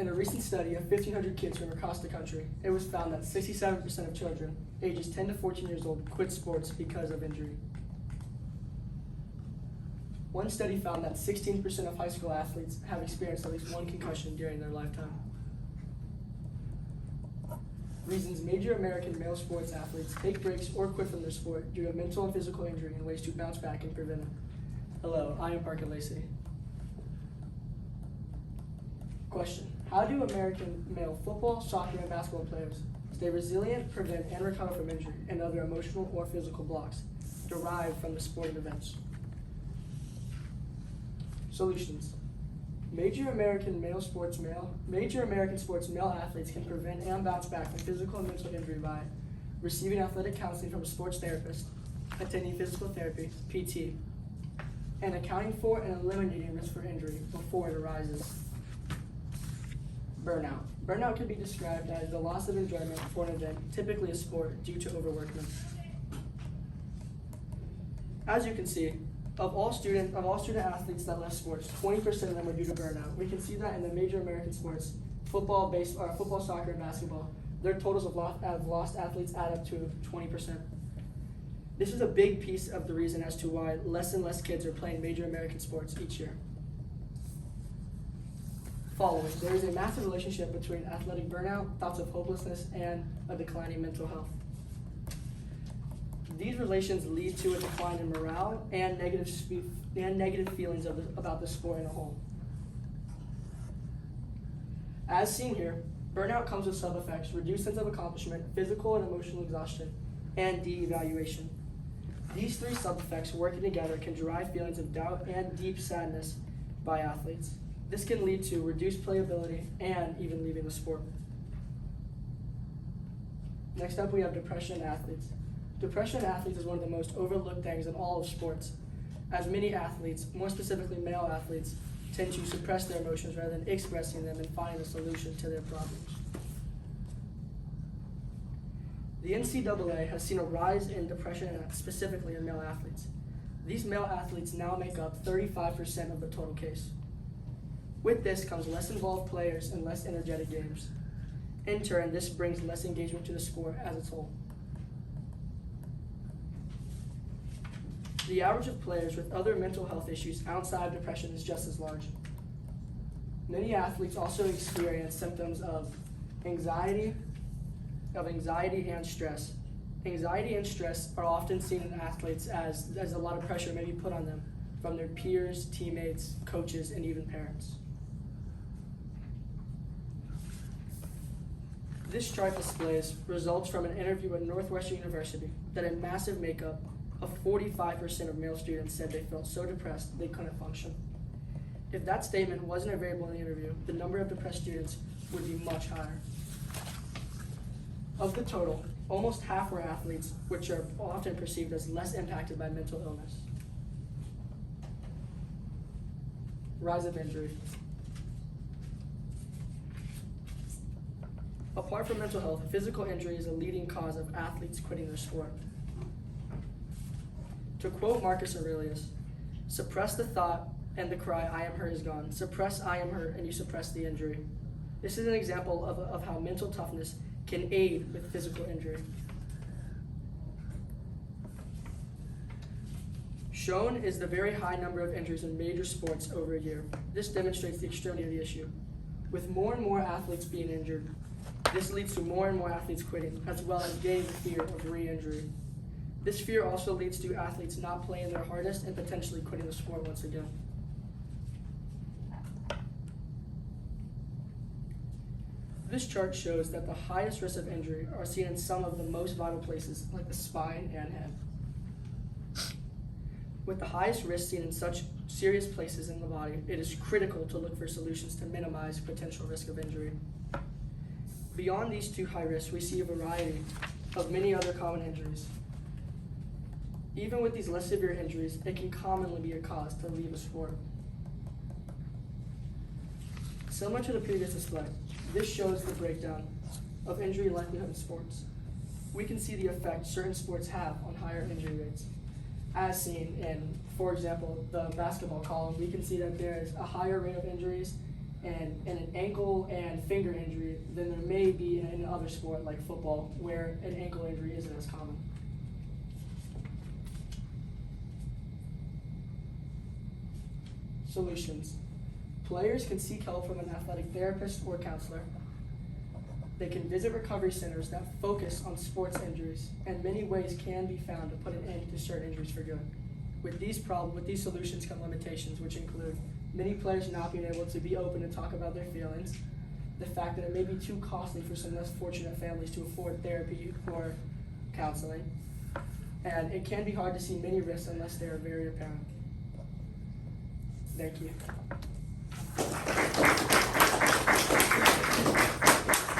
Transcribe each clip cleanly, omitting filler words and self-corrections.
In a recent study of 1,500 kids from across the country, it was found that 67% of children ages 10 to 14 years old quit sports because of injury. One study found that 16% of high school athletes have experienced at least one concussion during their lifetime. Reasons major American male sports athletes take breaks or quit from their sport due to mental and physical injury and ways to bounce back and prevent it. Hello, I am Parker Lacey. Question: how do American male football, soccer, and basketball players stay resilient, prevent, and recover from injury and other emotional or physical blocks derived from the sporting events? Solutions: Major American sports male athletes can prevent and bounce back from physical and mental injury by receiving athletic counseling from a sports therapist, attending physical therapy, PT, and accounting for and eliminating risk for injury before it arises. Burnout. Burnout can be described as the loss of enjoyment for an event, typically a sport, due to overworkment. As you can see, of all student athletes that left sports, 20% of them were due to burnout. We can see that in the major American sports, football, soccer, and basketball. Their totals of lost athletes add up to 20%. This is a big piece of the reason as to why less and less kids are playing major American sports each year. Following, there is a massive relationship between athletic burnout, thoughts of hopelessness, and a declining mental health. These relations lead to a decline in morale and negative feelings about the sport in a whole. As seen here, burnout comes with sub-effects: reduced sense of accomplishment, physical and emotional exhaustion, and de-evaluation. These three sub-effects working together can drive feelings of doubt and deep sadness by athletes. This can lead to reduced playability and even leaving the sport. Next up, we have depression in athletes. Depression in athletes is one of the most overlooked things in all of sports, as many athletes, more specifically male athletes, tend to suppress their emotions rather than expressing them and finding a solution to their problems. The NCAA has seen a rise in depression, specifically in male athletes. These male athletes now make up 35% of the total case. With this comes less involved players and less energetic games. In turn, this brings less engagement to the sport as a whole. The average of players with other mental health issues outside of depression is just as large. Many athletes also experience symptoms of anxiety and stress. Anxiety and stress are often seen in athletes as a lot of pressure may be put on them from their peers, teammates, coaches, and even parents. This chart displays results from an interview at Northwestern University that a massive makeup of 45% of male students said they felt so depressed they couldn't function. If that statement wasn't available in the interview, the number of depressed students would be much higher. Of the total, almost half were athletes, which are often perceived as less impacted by mental illness. Rise of injury. Apart from mental health, physical injury is a leading cause of athletes quitting their sport. To quote Marcus Aurelius, "Suppress the thought and the cry, 'I am hurt,' is gone. Suppress 'I am hurt,' and you suppress the injury." This is an example of how mental toughness can aid with physical injury. Shown is the very high number of injuries in major sports over a year. This demonstrates the extremity of the issue. With more and more athletes being injured, this leads to more and more athletes quitting, as well as gaining the fear of re-injury. This fear also leads to athletes not playing their hardest and potentially quitting the sport once again. This chart shows that the highest risks of injury are seen in some of the most vital places, like the spine and head. With the highest risk seen in such serious places in the body, it is critical to look for solutions to minimize potential risk of injury. Beyond these two high risks, we see a variety of many other common injuries. Even with these less severe injuries, it can commonly be a cause to leave a sport. Similar to the previous display, this shows the breakdown of injury likelihood in sports. We can see the effect certain sports have on higher injury rates. As seen in, for example, the basketball column, we can see that there is a higher rate of injuries and an ankle and finger injury than there may be in another sport like football, where an ankle injury isn't as common. Solutions. Players can seek help from an athletic therapist or counselor. They can visit recovery centers that focus on sports injuries, and many ways can be found to put an end to certain injuries for good. With these solutions come limitations, which include many players not being able to be open and talk about their feelings, the fact that it may be too costly for some less fortunate families to afford therapy or counseling, and it can be hard to see many risks unless they are very apparent. Thank you.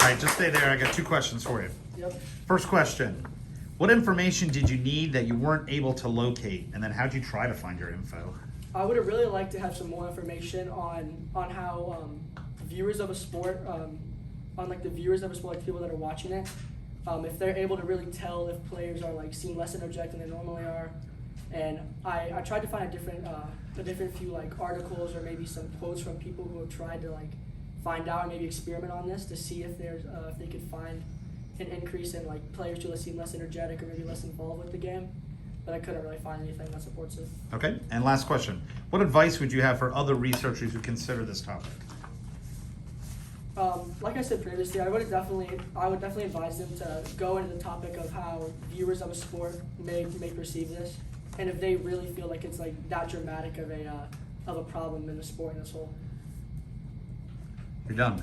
All right, just stay there. I got 2 questions for you. Yep. First question, what information did you need that you weren't able to locate? And then how'd you try to find your info? I would have really liked to have some more information on how viewers of a sport, on like the viewers of a sport, like people that are watching it, if they're able to really tell if players are like seem less energetic than they normally are. And I tried to find a different few like articles or maybe some quotes from people who have tried to like find out and maybe experiment on this to see if there's if they could find an increase in like players who seem less energetic or maybe less involved with the game. But I couldn't really find anything that supports it. Okay, and last question. What advice would you have for other researchers who consider this topic? Like I said previously, I would definitely advise them to go into the topic of how viewers of a sport may perceive this, and if they really feel like it's like that dramatic of a problem in the sport as a whole. You're done.